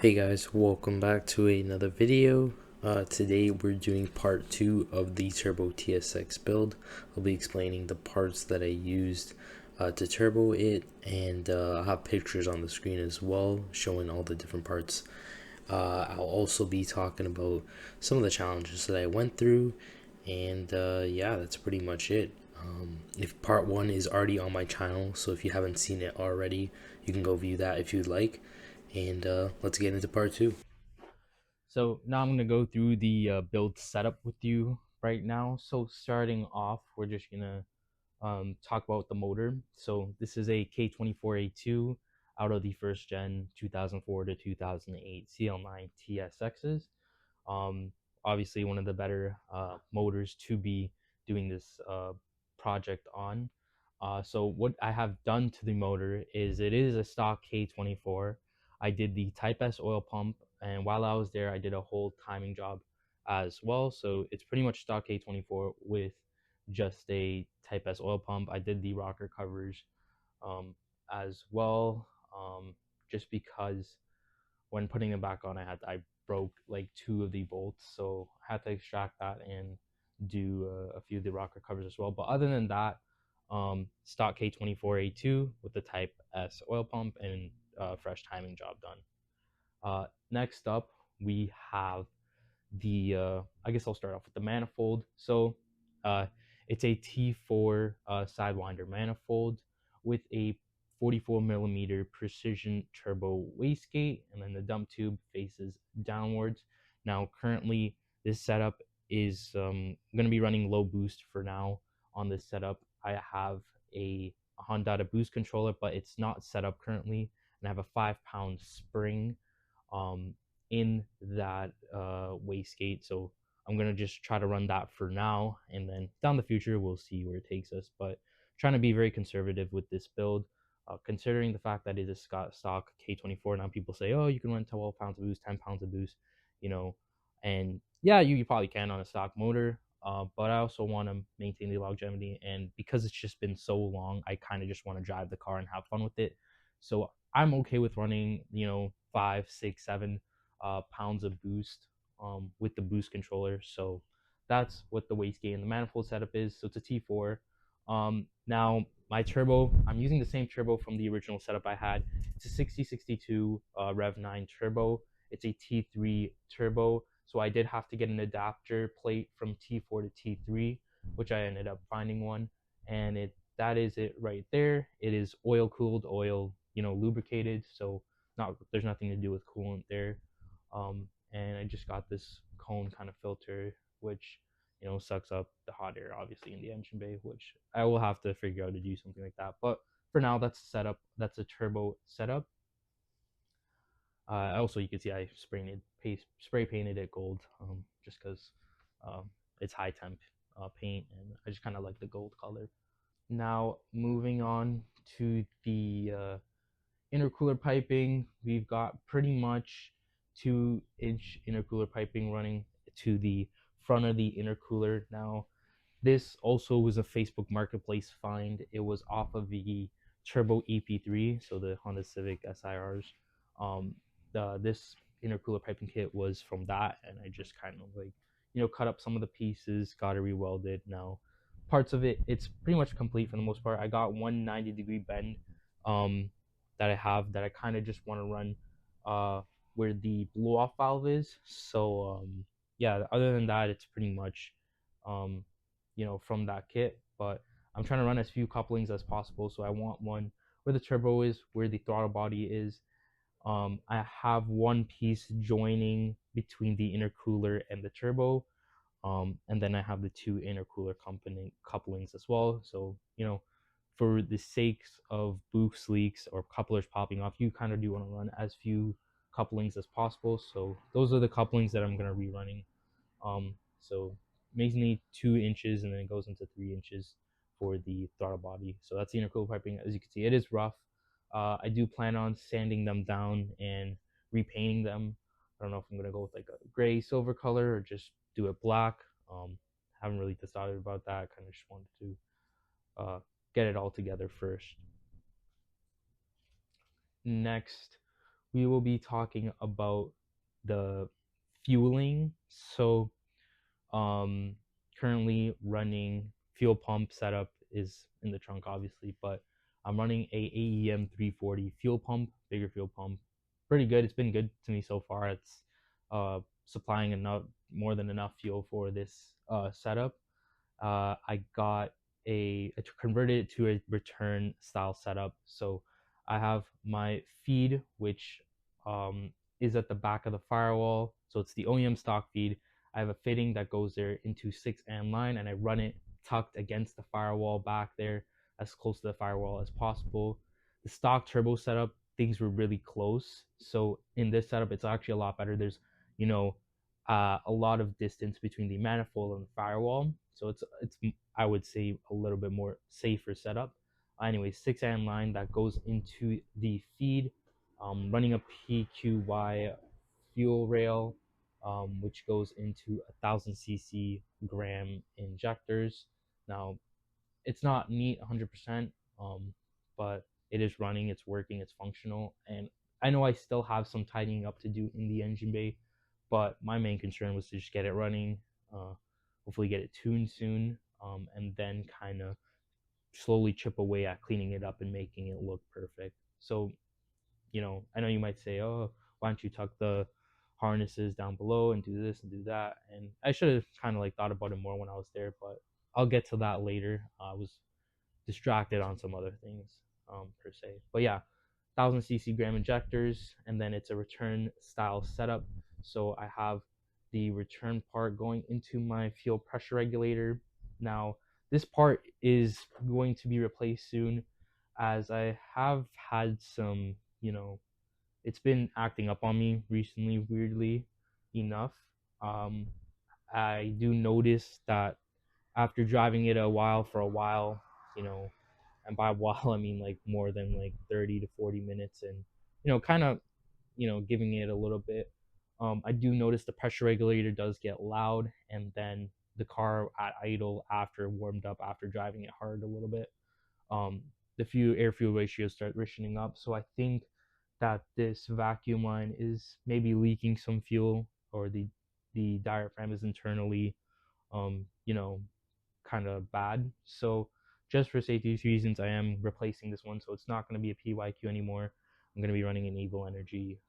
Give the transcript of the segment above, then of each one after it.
Hey guys, welcome back to another video. Today we're doing part 2 of the Turbo TSX build. I'll be explaining the parts that I used to turbo it, and I'll have pictures on the screen as well showing all the different parts. I'll also be talking about some of the challenges that I went through, and yeah, that's pretty much it. If part 1 is already on my channel, so if you haven't seen it already, you can go view that if you'd like. And let's get into part 2. So now I'm going to go through the build setup with you right now. So starting off, we're just going to talk about the motor. So this is a K24A2 out of the first gen 2004 to 2008 CL9 TSXs. Um, Obviously, one of the better motors to be doing this project on. So what I have done to the motor is it is a stock K24. I did the Type S oil pump, and while I was there, I did a whole timing job as well. So it's pretty much stock K24 with just a Type S oil pump. I did the rocker covers um, as well, just because when putting them back on, I broke like two of the bolts, so I had to extract that and do a few of the rocker covers as well. But other than that, stock K24A2 with the Type S oil pump and fresh timing job done. Next up, we have the I guess I'll start off with the manifold. So uh, it's a T4 Sidewinder manifold with a 44 millimeter precision turbo wastegate, and then the dump tube faces downwards. Now, currently, this setup is going to be running low boost for now. On this setup, I have a Honda boost controller, but it's not set up currently, and I have a 5 pound spring um, in that wastegate. So I'm gonna just try to run that for now, and then down the future we'll see where it takes us. But trying to be very conservative with this build, considering the fact that it is stock K24. Now people say, oh, you can run 12 pounds of boost, 10 pounds of boost, you know, and yeah, you probably can on a stock motor. But I also want to maintain the longevity, and because it's just been so long, I kind of just want to drive the car and have fun with it. So I'm okay with running, 5, 6, 7 pounds of boost with the boost controller. So that's what the wastegate and the manifold setup is. So it's a T4. Now my turbo, I'm using the same turbo from the original setup I had. It's a 6062 Rev 9 turbo. It's a T3 turbo. So I did have to get an adapter plate from T4 to T3, which I ended up finding one, and that is it right there. It is oil cooled, oil lubricated, so not there's nothing to do with coolant there. And I just got this cone kind of filter, which sucks up the hot air obviously in the engine bay, which I will have to figure out to do something like that. But for now, that's a setup. That's a turbo setup. Also, you can see I spray painted it gold, just because um, it's high temp paint, and I just kind of like the gold color. Now, moving on to the intercooler piping, we've got pretty much 2-inch intercooler piping running to the front of the intercooler. Now, this also was a Facebook Marketplace find. It was off of the Turbo EP3, so the Honda Civic SIRs. Um, this intercooler piping kit was from that, and I just kind of like, cut up some of the pieces, got it rewelded. Now, parts of it, it's pretty much complete for the most part. I got one 90-degree bend um, that I have that I kind of just want to run where the blow off valve is. So, yeah, other than that, it's pretty much um, from that kit. But I'm trying to run as few couplings as possible. So I want one where the turbo is, where the throttle body is. I have one piece joining between the intercooler and the turbo. And then I have the two intercooler couplings as well. So, for the sakes of boost leaks or couplers popping off, you kind of do want to run as few couplings as possible. So those are the couplings that I'm going to be running. So mainly 2 inches, and then it goes into 3 inches for the throttle body. So that's the intercooler piping. As you can see, it is rough. I do plan on sanding them down and repainting them. I don't know if I'm gonna go with like a gray silver color or just do it black. Haven't really decided about that. Kind of just wanted to get it all together first. Next, we will be talking about the fueling. So um, currently running fuel pump setup is in the trunk, obviously, but I'm running a AEM 340 fuel pump, bigger fuel pump. Pretty good. It's been good to me so far. It's supplying enough, more than enough fuel for this setup. I got I converted it to a return style setup. So I have my feed, which is at the back of the firewall. So it's the OEM stock feed. I have a fitting that goes there into 6 amp line, and I run it tucked against the firewall back there, as close to the firewall as possible. The stock turbo setup, things were really close. So in this setup, it's actually a lot better. There's, you know, a lot of distance between the manifold and the firewall. So it's I would say a little bit more safer setup. Anyway, 6 amp line that goes into the feed, running a PQY fuel rail, which goes into 1,000 cc gram injectors. Now it's not neat 100%, but it is running, it's working, it's functional, and I know I still have some tidying up to do in the engine bay, but my main concern was to just get it running, uh, hopefully get it tuned soon, and then kind of slowly chip away at cleaning it up and making it look perfect. So, I know you might say, oh, why don't you tuck the harnesses down below and do this and do that? And I should have kind of like thought about it more when I was there, but I'll get to that later. I was distracted on some other things, per se. But yeah, 1,000 cc gram injectors, and then it's a return style setup. So I have the return part going into my fuel pressure regulator. Now, this part is going to be replaced soon, as I have had some, it's been acting up on me recently, weirdly enough. Um, I do notice that after driving it for a while, you know, and by a while I mean like more than like 30 to 40 minutes, and kind of giving it a little bit. I do notice the pressure regulator does get loud, and then the car at idle after warmed up after driving it hard a little bit, um, the few air fuel ratios start rationing up. So I think that this vacuum line is maybe leaking some fuel, or the diaphragm is internally um, you know kind of bad. So just for safety reasons, I am replacing this one. So it's not going to be a PYQ anymore. I'm going to be running an Evo Energy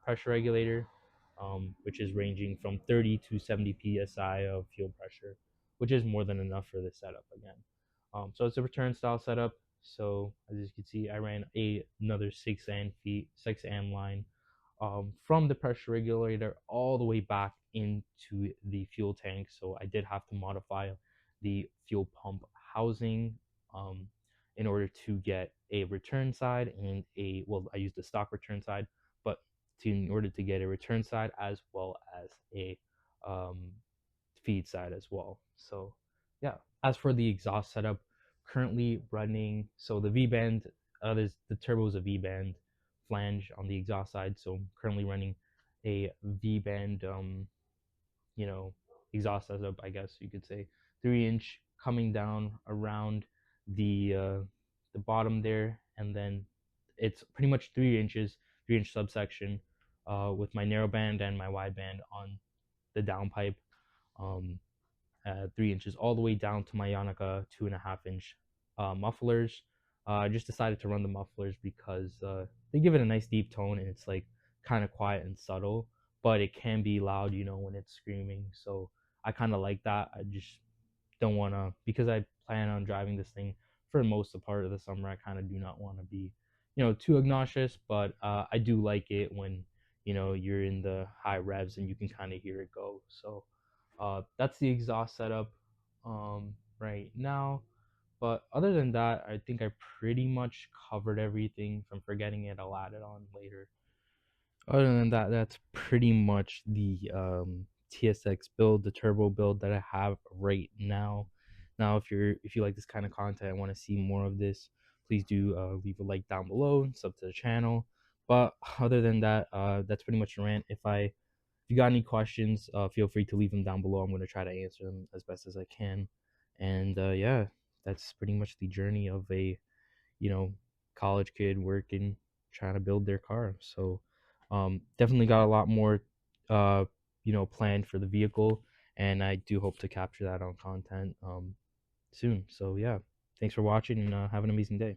pressure regulator, which is ranging from 30 to 70 psi of fuel pressure, which is more than enough for this setup again. So it's a return style setup. So as you can see, I ran another 6 amp line from the pressure regulator all the way back into the fuel tank. So I did have to modify the fuel pump housing, um, in order to get a return side and I used the stock return side, but in order to get a return side as well as a um, feed side as well. So yeah, as for the exhaust setup, currently running, so the V band, there's the turbo is a V band flange on the exhaust side. So I'm currently running a V band, you know, exhaust setup, I guess you could say, 3 inch coming down around the bottom there, and then it's pretty much 3 inches, 3 inch subsection, with my narrow band and my wide band on the downpipe. Um, 3 inches all the way down to my Yanaka 2.5 inch mufflers. I just decided to run the mufflers because they give it a nice deep tone, and it's like kind of quiet and subtle, but it can be loud, when it's screaming. So I kind of like that. I just don't want to, because I plan on driving this thing for most of the part of the summer. I kind of do not want to be, too obnoxious, but I do like it when, you're in the high revs and you can kind of hear it go. So that's the exhaust setup right now. But other than that, I think I pretty much covered everything. If I'm forgetting it, I'll add it on later. Other than that, that's pretty much the TSX build, the turbo build that I have right now. Now, if you like this kind of content, I want to see more of this, please do leave a like down below, sub to the channel. But other than that, that's pretty much a rant. If you got any questions, feel free to leave them down below. I'm going to try to answer them as best as I can. And yeah, that's pretty much the journey of a, you know, college kid working, trying to build their car. So Definitely got a lot more, planned for the vehicle, and I do hope to capture that on content soon. So yeah, thanks for watching, and have an amazing day.